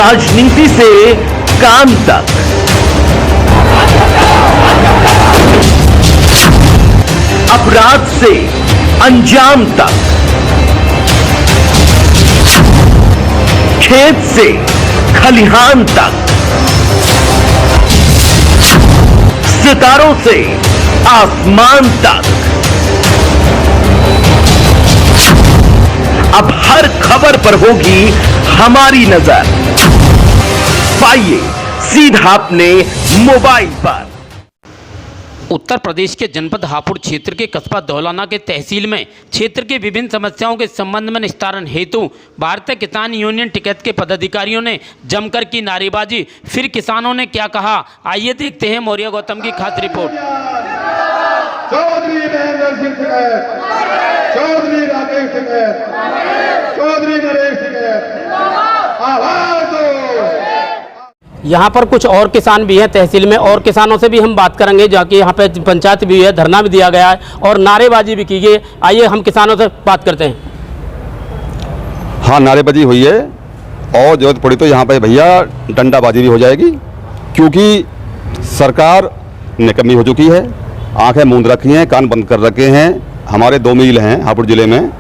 राजनीति से काम तक, अपराध से अंजाम तक, खेत से खलिहान तक, सितारों से आसमान तक, अब हर खबर पर होगी हमारी नजर। पाइए सीधा अपने मोबाइल पर। उत्तर प्रदेश के जनपद हापुड़ क्षेत्र के कस्बा धौलाना के तहसील में क्षेत्र की विभिन्न समस्याओं के संबंध में निस्तारण हेतु भारतीय किसान यूनियन टिकैत के पदाधिकारियों ने जमकर की नारेबाजी। फिर किसानों ने क्या कहा, आइए देखते हैं मौर्य गौतम की खास रिपोर्ट। चौधरी महेंद्र सिंह टिकैत, चौधरी राकेश टिकैत, चौधरी नरेश टिकैत, आवाज दो। यहाँ पर कुछ और किसान भी हैं तहसील में, और किसानों से भी हम बात करेंगे, जाके यहाँ पे पंचायत भी है, धरना भी दिया गया है और नारेबाजी भी की गई। आइए हम किसानों से बात करते हैं। हाँ, नारेबाजी हुई है और जरूरत पड़ी तो यहाँ पे भैया डंडाबाजी भी हो जाएगी, क्योंकि सरकार निकम्मी हो चुकी है, आंखें मूंद रखी हैं, कान बंद कर रखे हैं। हमारे 2 मिल हैं हापुड़ ज़िले में,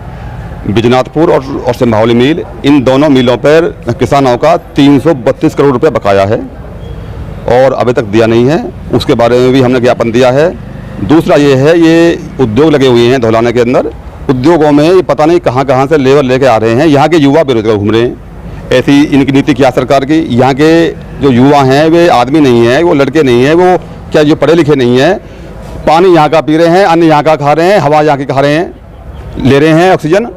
बिजनाथपुर और सिंभावली मिल। इन दोनों मिलों पर किसानों का 332 करोड़ रुपए बकाया है और अभी तक दिया नहीं है। उसके बारे में भी हमने ज्ञापन दिया है। दूसरा ये है, ये उद्योग लगे हुए हैं धौलाना के अंदर। उद्योगों में पता नहीं कहाँ कहाँ से लेबर लेके आ रहे हैं। यहाँ के युवा बेरोजगार घूम रहे हैं। ऐसी इनकी नीति क्या सरकार की। यहाँ के जो युवा हैं वे आदमी नहीं है, वो लड़के नहीं है, वो क्या जो पढ़े लिखे नहीं है। पानी यहाँ का पी रहे हैं, अन्न यहाँ का खा रहे हैं, हवा यहाँ की खा रहे हैं, ले रहे हैं ऑक्सीजन,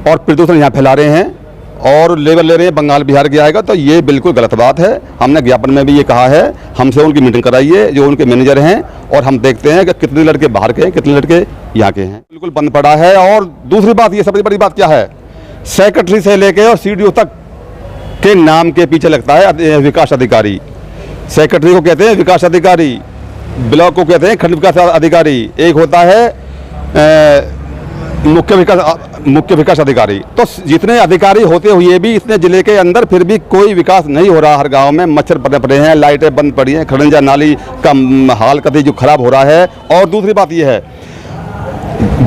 और प्रदूषण यहाँ फैला रहे हैं और लेबर ले रहे हैं बंगाल बिहार की आएगा। तो ये बिल्कुल गलत बात है। हमने ज्ञापन में भी ये कहा है, हमसे उनकी मीटिंग कराइए जो उनके मैनेजर हैं, और हम देखते हैं कि कितने लड़के बाहर के हैं, कितने लड़के यहाँ के हैं। बिल्कुल बंद पड़ा है। और दूसरी बात, ये सबसे बड़ी बात क्या है, सेक्रेटरी से लेके और CDO तक के नाम के पीछे लगता है विकास अधिकारी। सेक्रेटरी को कहते हैं विकास अधिकारी, ब्लॉक को कहते हैं खंड विकास अधिकारी, एक होता है मुख्य विकास अधिकारी। तो जितने अधिकारी होते हुए भी इतने जिले के अंदर फिर भी कोई विकास नहीं हो रहा। हर गांव में मच्छर पड़े पड़े हैं, लाइटें बंद पड़ी हैं, खड़ंजा नाली का हाल कतई जो खराब हो रहा है। और दूसरी बात यह है,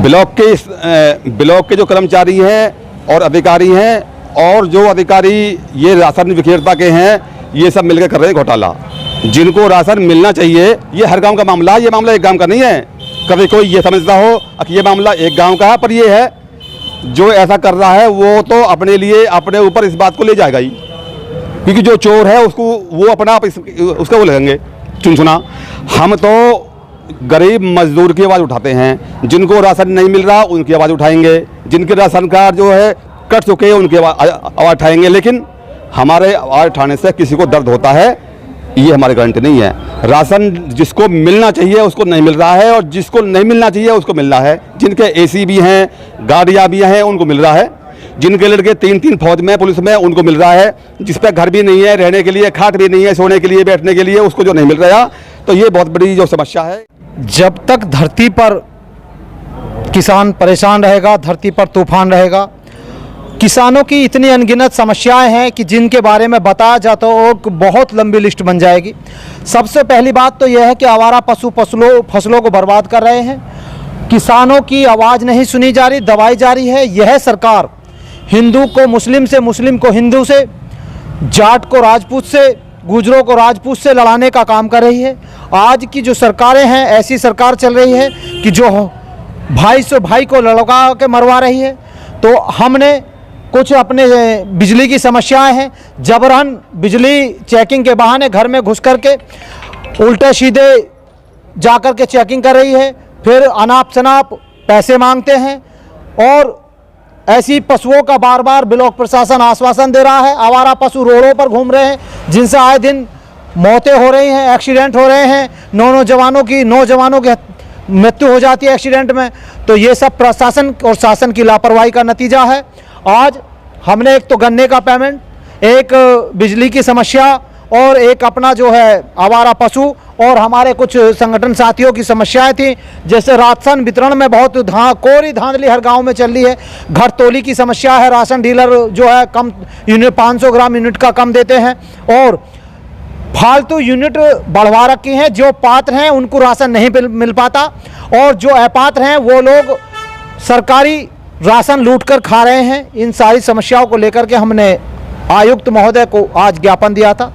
ब्लॉक के जो कर्मचारी हैं और अधिकारी हैं, और जो अधिकारी ये राशन विक्रेता के हैं, ये सब मिलकर कर रहे हैं घोटाला। जिनको राशन मिलना चाहिए, ये हर गाँव का मामला, ये मामला एक गाँव का नहीं है। कभी कोई ये समझता हो कि ये मामला एक गांव का है, पर ये है जो ऐसा कर रहा है वो तो अपने लिए अपने ऊपर इस बात को ले जाएगा ही, क्योंकि जो चोर है उसको वो अपना आप उसका वो लगेंगे चुनचुना। हम तो गरीब मजदूर की आवाज़ उठाते हैं। जिनको राशन नहीं मिल रहा उनकी आवाज़ उठाएंगे, जिनके राशन कार्ड जो है कट चुके हैं उनकी आवाज़ उठाएंगे। लेकिन हमारे आवाज़ उठाने से किसी को दर्द होता है, ये हमारी गारंटी नहीं है। राशन जिसको मिलना चाहिए उसको नहीं मिल रहा है, और जिसको नहीं मिलना चाहिए उसको मिल रहा है। जिनके AC भी हैं, गाड़ियाँ भी हैं, उनको मिल रहा है। जिनके लड़के 3 फौज में, पुलिस में, उनको मिल रहा है। जिस पे घर भी नहीं है, रहने के लिए खाट भी नहीं है, सोने के लिए, बैठने के लिए, उसको जो नहीं मिल रहा। तो ये बहुत बड़ी जो समस्या है। जब तक धरती पर किसान परेशान रहेगा, धरती पर तूफान रहेगा। किसानों की इतनी अनगिनत समस्याएं हैं कि जिनके बारे में बताया जाता हो बहुत लंबी लिस्ट बन जाएगी। सबसे पहली बात तो यह है कि आवारा पशु फसलों को बर्बाद कर रहे हैं। किसानों की आवाज़ नहीं सुनी जा रही, दबाई जा रही है। यह सरकार हिंदू को मुस्लिम से, मुस्लिम को हिंदू से, जाट को राजपूत से, गुजरों को राजपूत से लड़ाने का काम कर रही है। आज की जो सरकारें हैं, ऐसी सरकार चल रही है कि जो भाई से भाई को लड़का के मरवा रही है। तो हमने कुछ अपने बिजली की समस्याएं हैं, जबरन बिजली चेकिंग के बहाने घर में घुस करके उल्टे सीधे जा कर के चेकिंग कर रही है, फिर अनाप शनाप पैसे मांगते हैं। और ऐसी पशुओं का बार बार ब्लॉक प्रशासन आश्वासन दे रहा है। आवारा पशु रोडों पर घूम रहे हैं, जिनसे आए दिन मौतें हो रही हैं, एक्सीडेंट हो रहे हैं, नौजवानों की मृत्यु हो जाती है एक्सीडेंट में। तो ये सब प्रशासन और शासन की लापरवाही का नतीजा है। आज हमने एक तो गन्ने का पेमेंट, एक बिजली की समस्या और एक अपना जो है आवारा पशु और हमारे कुछ संगठन साथियों की समस्याएं थी, जैसे राशन वितरण में बहुत कोरी धांधली हर गांव में चल रही है। घर तोली की समस्या है, राशन डीलर जो है कम यूनिट 500 ग्राम यूनिट का कम देते हैं और फालतू यूनिट बढ़वा रखी हैं। जो पात्र हैं उनको राशन नहीं मिल पाता और जो अपात्र हैं वो लोग सरकारी राशन लूटकर खा रहे हैं। इन सारी समस्याओं को लेकर के हमने आयुक्त महोदय को आज ज्ञापन दिया था।